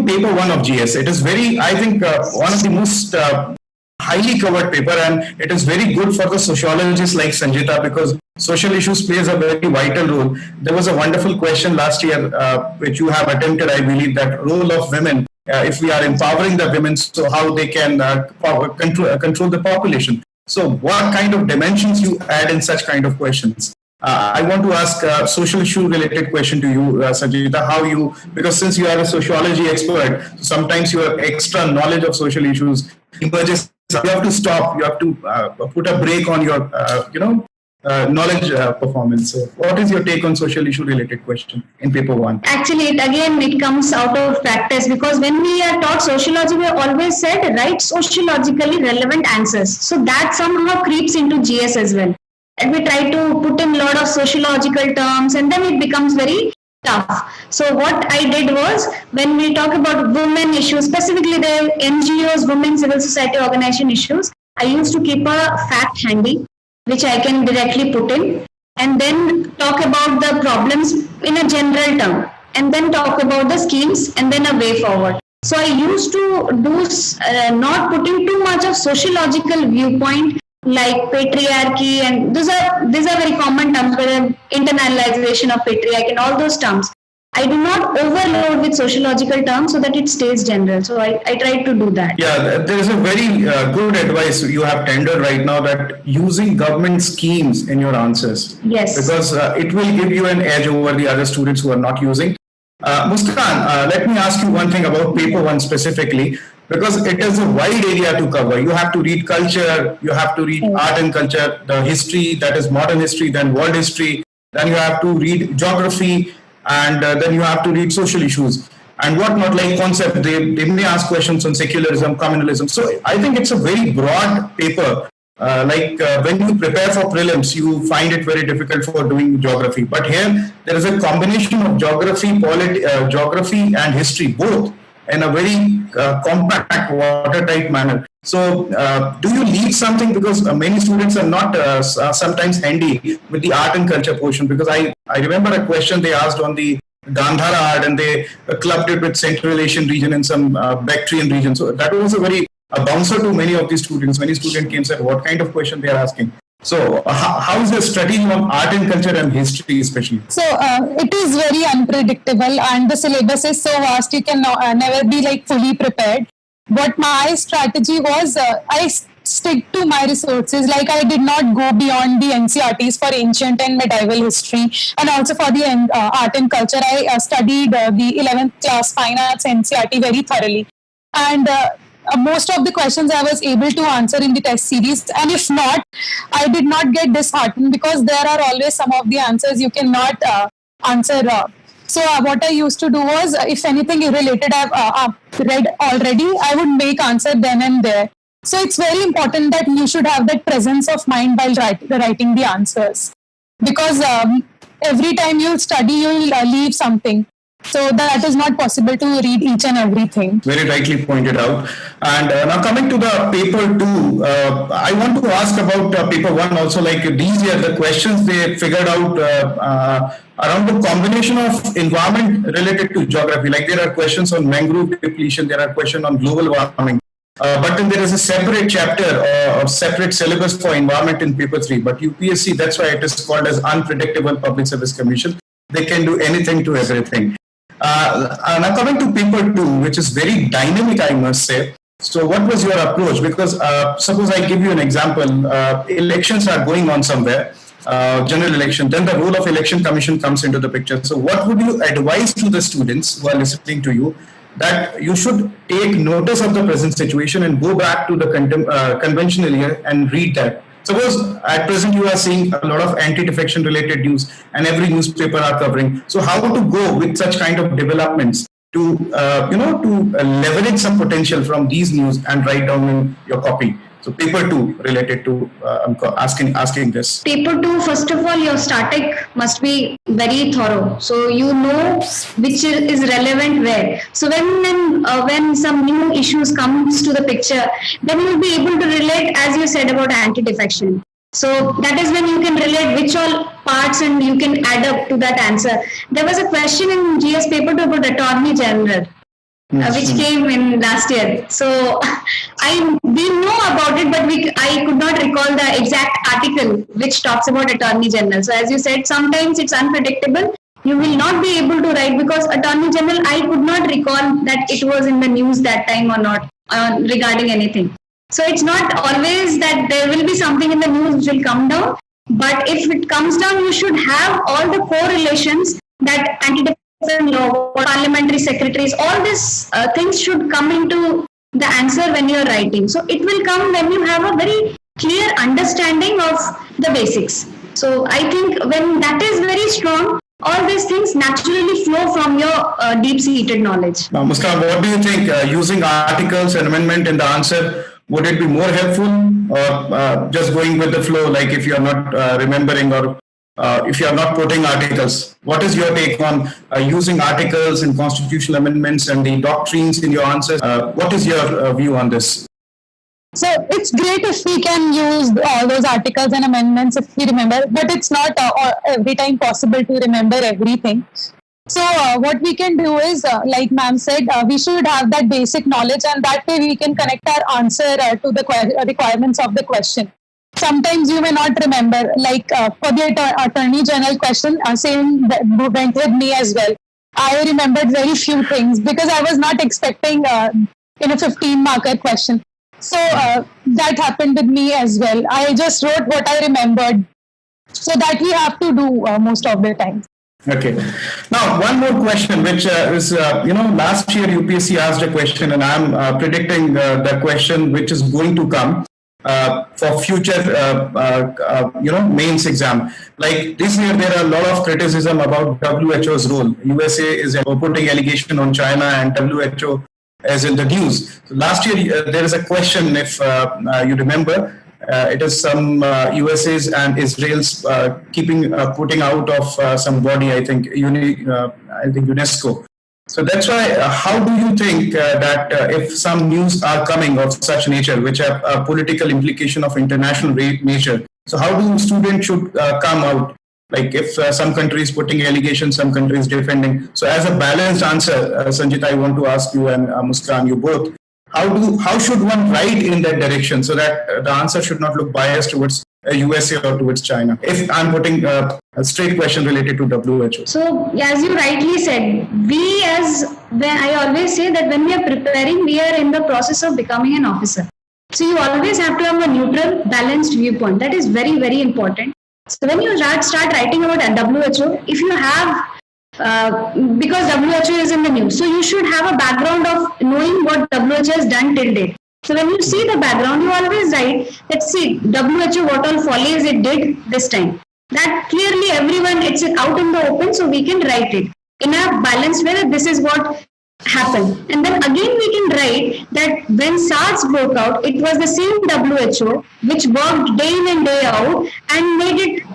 paper 1 of GS. It is very, I think, one of the most highly covered paper, and it is very good for the sociologists like Sanjita, because social issues plays a very vital role. There was a wonderful question last year, which you have attempted, I believe, that role of women. If we are empowering the women, so how they can control the population. So what kind of dimensions you add in such kind of questions? I want to ask a social issue related question to you, Sanjita, how you, because since you are a sociology expert, sometimes your extra knowledge of social issues emerges. You have to stop, you have to put a break on your, knowledge performance. So what is your take on social issue related question in paper 1? Actually, it comes out of practice, because when we are taught sociology, we always said write sociologically relevant answers. So that somehow creeps into GS as well. And we try to put in a lot of sociological terms, and then it becomes very tough. So what I did was, when we talk about women issues, specifically the NGOs, women civil society organization issues, I used to keep a fact handy, which I can directly put in, and then talk about the problems in a general term, and then talk about the schemes, and then a way forward. So I used to do not putting too much of sociological viewpoint, like patriarchy, and these are very common terms, where internalization of patriarchy and all those terms. I do not overload with sociological terms so that it stays general. So I try to do that. Yeah, there is a very good advice you have tendered right now, that using government schemes in your answers. Yes. Because it will give you an edge over the other students who are not using. Muskan, let me ask you one thing about paper 1 specifically, because it is a wide area to cover. You have to read culture, you have to read art and culture, the history, that is modern history, then world history, then you have to read geography, and then you have to read social issues and whatnot, like concept. They may ask questions on secularism, communalism. So I think it's a very broad paper. When you prepare for prelims, you find it very difficult for doing geography. But here, there is a combination of geography and history, both in a very compact, watertight manner. So do you leave something, because many students are not sometimes handy with the art and culture portion, because I remember a question they asked on the Gandhara art, and they clubbed it with Central Asian region and some Bactrian region. So that was a bouncer to many of the students. Many students came and said, what kind of question they are asking? So how is the strategy on art and culture and history especially? So it is very unpredictable, and the syllabus is so vast, you can never be fully prepared. But my strategy was, I stick to my resources. I did not go beyond the NCRTs for ancient and medieval history, and also for the art and culture. I studied the 11th class fine arts NCRT very thoroughly. And most of the questions I was able to answer in the test series, and if not, I did not get disheartened, because there are always some of the answers you cannot answer. So what I used to do was, if anything related I've read already, I would make answer then and there. So it's very important that you should have that presence of mind while writing the answers, because every time you study, you'll leave something. So that is not possible to read each and everything. Very rightly pointed out. And now coming to the paper 2, I want to ask about paper 1 also. These are the questions they figured out around the combination of environment related to geography. There are questions on mangrove depletion, there are questions on global warming. But then there is a separate chapter or separate syllabus for environment in paper 3. But UPSC, that's why it is called as Unpredictable Public Service Commission. They can do anything to everything. Now coming to paper 2, which is very dynamic, I must say. So what was your approach? Because suppose I give you an example, elections are going on somewhere, general election, then the role of election commission comes into the picture. So what would you advise to the students who are listening to you, that you should take notice of the present situation and go back to the conventional year and read that? Suppose at present you are seeing a lot of anti-defection related news and every newspaper are covering. So how to go with such kind of developments to leverage some potential from these news and write down in your copy? So paper 2 related to asking this. Paper 2, first of all, your static must be very thorough. So you know which is relevant where. So when some new issues comes to the picture, then you will be able to relate, as you said, about anti-defection. So that is when you can relate which all parts and you can add up to that answer. There was a question in GS paper 2 about Attorney General. which came in last year. So we know about it, but I could not recall the exact article which talks about Attorney General. So as you said, sometimes it's unpredictable. You will not be able to write because Attorney General, I could not recall that it was in the news that time or not regarding anything. So it's not always that there will be something in the news which will come down. But if it comes down, you should have all the correlations that anti-defamation law, parliamentary secretaries, all these things should come into the answer when you are writing. So it will come when you have a very clear understanding of the basics. So I think when that is very strong, all these things naturally flow from your deep-seated knowledge. Now, Muskan, what do you think? Using articles and amendment in the answer, would it be more helpful or just going with the flow, like if you are not remembering or if you are not putting articles? What is your take on using articles and constitutional amendments and the doctrines in your answers? What is your view on this? So it's great if we can use all those articles and amendments if we remember, but it's not every time possible to remember everything. So what we can do is, like ma'am said, we should have that basic knowledge, and that way we can connect our answer to the requirements of the question. Sometimes you may not remember, like for the Attorney General question, same went with me as well. I remembered very few things because I was not expecting in a 15-marker question. So that happened with me as well. I just wrote what I remembered. So that we have to do most of the time. Okay. Now, one more question, which is, last year UPSC asked a question, and I'm predicting the question which is going to come for future, mains exam. Like this year, there are a lot of criticism about WHO's role. USA is putting allegation on China, and WHO is in the news. So last year, there is a question, if you remember, it is some USA's and Israel's putting out of some body, I think UNESCO. So that's why, how do you think that if some news are coming of such nature, which have a political implication of international nature, so how do students should come out? Like if some countries putting allegations, some countries defending. So as a balanced answer, Sanjita, I want to ask you and Muskan, you both, how should one write in that direction so that the answer should not look biased towards USA or towards China? If I'm putting a straight question related to WHO. So as you rightly said, I always say that when we are preparing, we are in the process of becoming an officer. So you always have to have a neutral, balanced viewpoint. That is very, very important. So when you start writing about WHO, if you have because WHO is in the news, so you should have a background of knowing what WHO has done till date. So when you see the background, you always write, let's see, WHO, what all follies it did this time. That clearly everyone, it's out in the open, so we can write it in a balanced way that this is what happened. And then again we can write that when SARS broke out, it was the same WHO which worked day in and day out and made it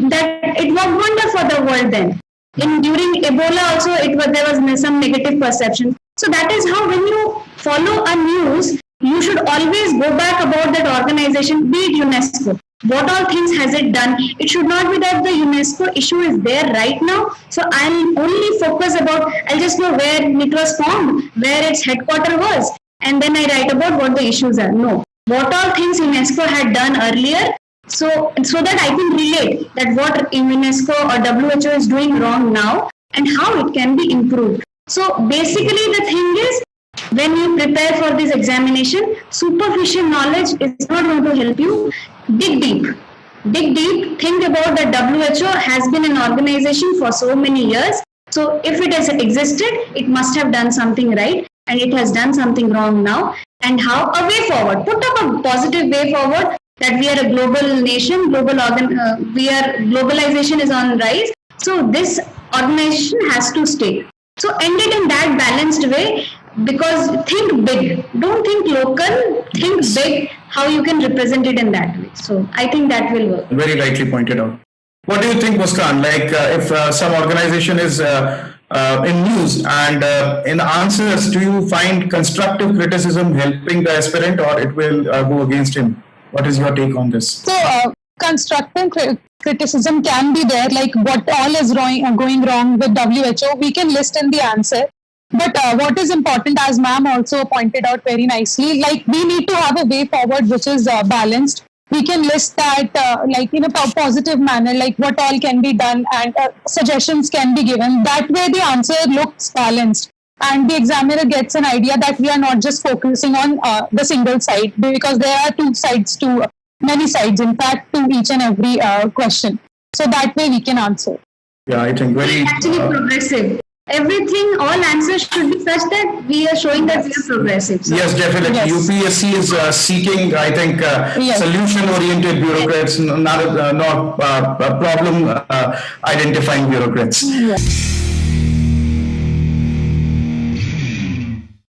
that it worked wonder for the world then. During Ebola also, there was some negative perception. So that is how when you follow a news, you should always go back about that organization, be it UNESCO. What all things has it done? It should not be that the UNESCO issue is there right now. So I'll only focus I'll just know where it was formed, where its headquarters was, and then I write about what the issues are. No. What all things UNESCO had done earlier, so that I can relate that what UNESCO or WHO is doing wrong now and how it can be improved. So basically the thing is, when you prepare for this examination, superficial knowledge is not going to help you. Dig deep. Dig deep. Think about that WHO has been an organization for so many years. So if it has existed, it must have done something right, and it has done something wrong now. And how? A way forward. Put up a positive way forward that we are a global nation, globalization is on rise. So this organization has to stay. So end it in that balanced way, because think big. Don't think local, think big, how you can represent it in that way. So I think that will work. Very rightly pointed out. What do you think, Muskan? Like if some organization is in news and in answers, do you find constructive criticism helping the aspirant, or it will go against him? What is your take on this? So constructive criticism can be there, like what all is going wrong with WHO, we can list in the answer. But what is important, as ma'am also pointed out very nicely, like we need to have a way forward which is balanced. We can list that like in a positive manner, like what all can be done, and suggestions can be given. That way the answer looks balanced, and the examiner gets an idea that we are not just focusing on the single side, because there are two sides to many sides, in fact, to each and every question. So that way we can answer. Yeah, I think very actually progressive. Everything, all answers should be such that we are showing that we are progressive. So. Yes, definitely. Yes. UPSC is seeking, I think, Yes. solution-oriented bureaucrats, not problem identifying bureaucrats. Yes.